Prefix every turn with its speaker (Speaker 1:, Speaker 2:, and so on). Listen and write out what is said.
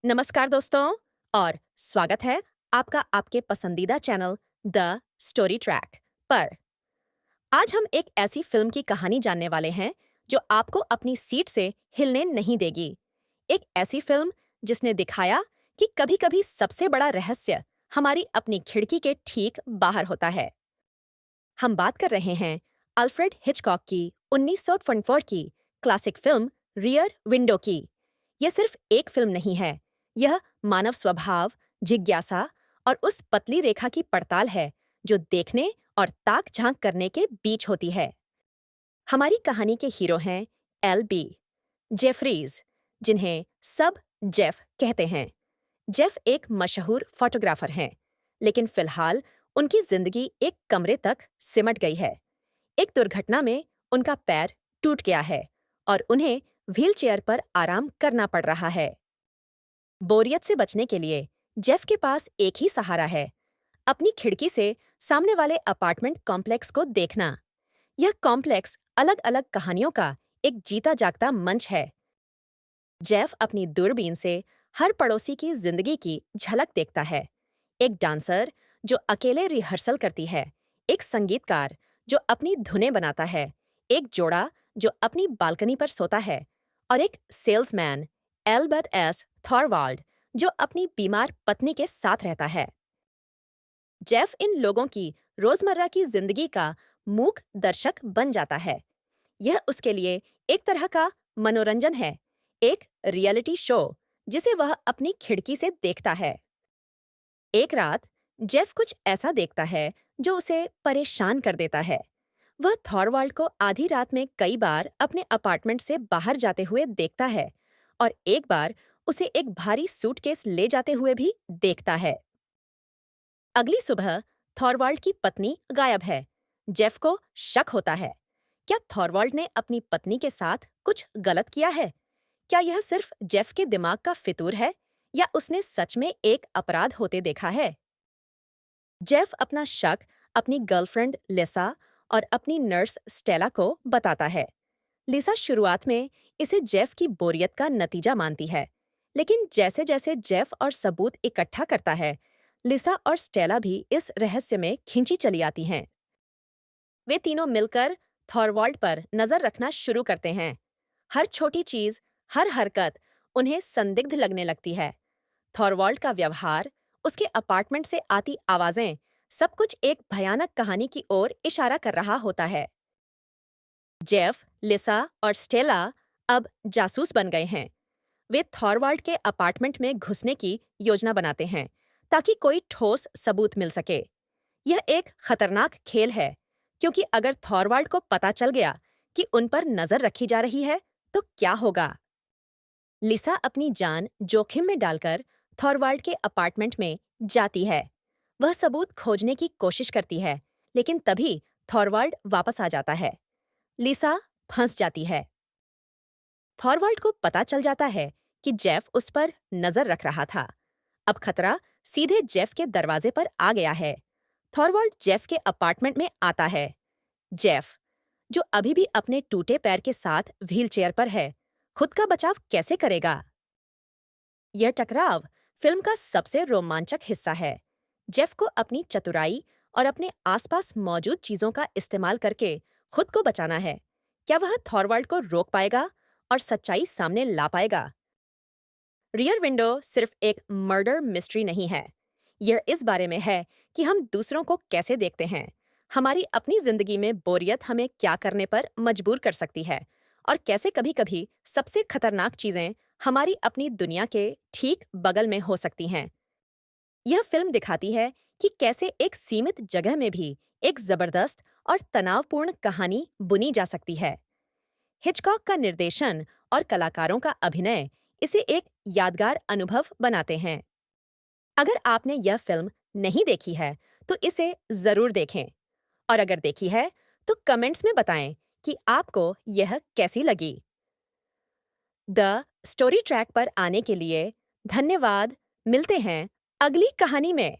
Speaker 1: नमस्कार दोस्तों और स्वागत है आपका आपके पसंदीदा चैनल द स्टोरी ट्रैक पर। आज हम एक ऐसी फिल्म की कहानी जानने वाले हैं जो आपको अपनी सीट से हिलने नहीं देगी। एक ऐसी फिल्म जिसने दिखाया कि कभी-कभी सबसे बड़ा रहस्य हमारी अपनी खिड़की के ठीक बाहर होता है। हम बात कर रहे हैं अल्फ्रेड हिचकॉक की 1944 की क्लासिक फिल्म रियर विंडो की। यह सिर्फ एक फिल्म नहीं है, यह मानव स्वभाव, जिज्ञासा और उस पतली रेखा की पड़ताल है जो देखने और ताक झांक करने के बीच होती है। हमारी कहानी के हीरो हैं एल.बी. जेफरीज, जिन्हें सब जेफ कहते हैं। जेफ एक मशहूर फोटोग्राफर हैं, लेकिन फिलहाल उनकी जिंदगी एक कमरे तक सिमट गई है। एक दुर्घटना में उनका पैर टूट गया है और उन्हें व्हीलचेयर पर आराम करना पड़ रहा है। बोरियत से बचने के लिए जेफ के पास एक ही सहारा है, अपनी खिड़की से सामने वाले अपार्टमेंट कॉम्प्लेक्स को देखना। यह कॉम्प्लेक्स अलग-अलग कहानियों का एक जीता जागता मंच है। जेफ अपनी दूरबीन से हर पड़ोसी की जिंदगी की झलक देखता है। एक डांसर जो अकेले रिहर्सल करती है, एक संगीतकार जो अपनी धुनें बनाता है, एक जोड़ा जो अपनी बालकनी पर सोता है और एक सेल्समैन एल्बर्ट एस थॉरवाल्ड जो अपनी बीमार पत्नी के साथ रहता है। जेफ इन लोगों की रोजमर्रा की जिंदगी का मूक दर्शक बन जाता है। यह उसके लिए एक तरह का मनोरंजन है, एक रियलिटी शो जिसे वह अपनी खिड़की से देखता है। एक रात जेफ कुछ ऐसा देखता है जो उसे परेशान कर देता है। वह थॉरवाल्ड को आधी रात में कई बार अपने अपार्टमेंट से बाहर जाते हुए देखता है और एक बार उसे एक भारी सूटकेस ले जाते हुए भी देखता है। अगली सुबह थॉरवाल्ड की पत्नी गायब है। जेफ को शक होता है। क्या थॉरवाल्ड ने अपनी पत्नी के साथ कुछ गलत किया है? क्या यह सिर्फ जेफ के दिमाग का फितूर है या उसने सच में एक अपराध होते देखा है? जेफ अपना शक अपनी गर्लफ्रेंड लिसा और अपनी नर्स स्टेला को बताता है। लिसा शुरुआत में इसे जेफ की बोरियत का नतीजा मानती है, लेकिन जैसे जैसे जेफ और सबूत इकट्ठा करता है, लिसा और स्टेला भी इस रहस्य में खिंची चली आती हैं। वे तीनों मिलकर थॉरवाल्ड पर नजर रखना शुरू करते हैं। हर छोटी चीज, हर हरकत उन्हें संदिग्ध लगने लगती है। थॉरवाल्ड का व्यवहार, उसके अपार्टमेंट से आती आवाजें, सब कुछ एक भयानक कहानी की ओर इशारा कर रहा होता है। जेफ, लिसा और स्टेला अब जासूस बन गए हैं। वे थॉरवाल्ड के अपार्टमेंट में घुसने की योजना बनाते हैं ताकि कोई ठोस सबूत मिल सके। यह एक खतरनाक खेल है, क्योंकि अगर थॉरवाल्ड को पता चल गया कि उन पर नजर रखी जा रही है, तो क्या होगा? लिसा अपनी जान जोखिम में डालकर थॉरवाल्ड के अपार्टमेंट में जाती है। वह सबूत खोजने की कोशिश करती है, लेकिन तभी थॉरवाल्ड वापस आ जाता है। लिसा फंस जाती है। थॉरवाल्ड को पता चल जाता है कि जेफ उस पर नजर रख रहा था। अब खतरा सीधे जेफ के दरवाजे पर आ गया है। थॉरवाल्ड जेफ के अपार्टमेंट में आता है। जेफ, जो अभी भी अपने टूटे पैर के साथ व्हीलचेयर पर है, खुद का बचाव कैसे करेगा? यह टकराव फिल्म का सबसे रोमांचक हिस्सा है। जेफ को अपनी चतुराई और अपने आसपास मौजूद चीजों का इस्तेमाल करके खुद को बचाना है। क्या वह थॉरवाल्ड को रोक पाएगा और सच्चाई सामने ला पाएगा? रियर विंडो सिर्फ एक मर्डर मिस्ट्री नहीं है। यह इस बारे में है कि हम दूसरों को कैसे देखते हैं, हमारी अपनी जिंदगी में बोरियत हमें क्या करने पर मजबूर कर सकती है और कैसे कभी-कभी सबसे खतरनाक चीजें हमारी अपनी दुनिया के ठीक बगल में हो सकती हैं। यह फिल्म दिखाती है कि कैसे एक सीमित जगह में भी एक जबरदस्त और तनावपूर्ण कहानी बुनी जा सकती है। हिचकॉक का निर्देशन और कलाकारों का अभिनय इसे एक यादगार अनुभव बनाते हैं। अगर आपने यह फिल्म नहीं देखी है, तो इसे जरूर देखें और अगर देखी है, तो कमेंट्स में बताएं कि आपको यह कैसी लगी। द स्टोरी ट्रैक पर आने के लिए धन्यवाद। मिलते हैं अगली कहानी में।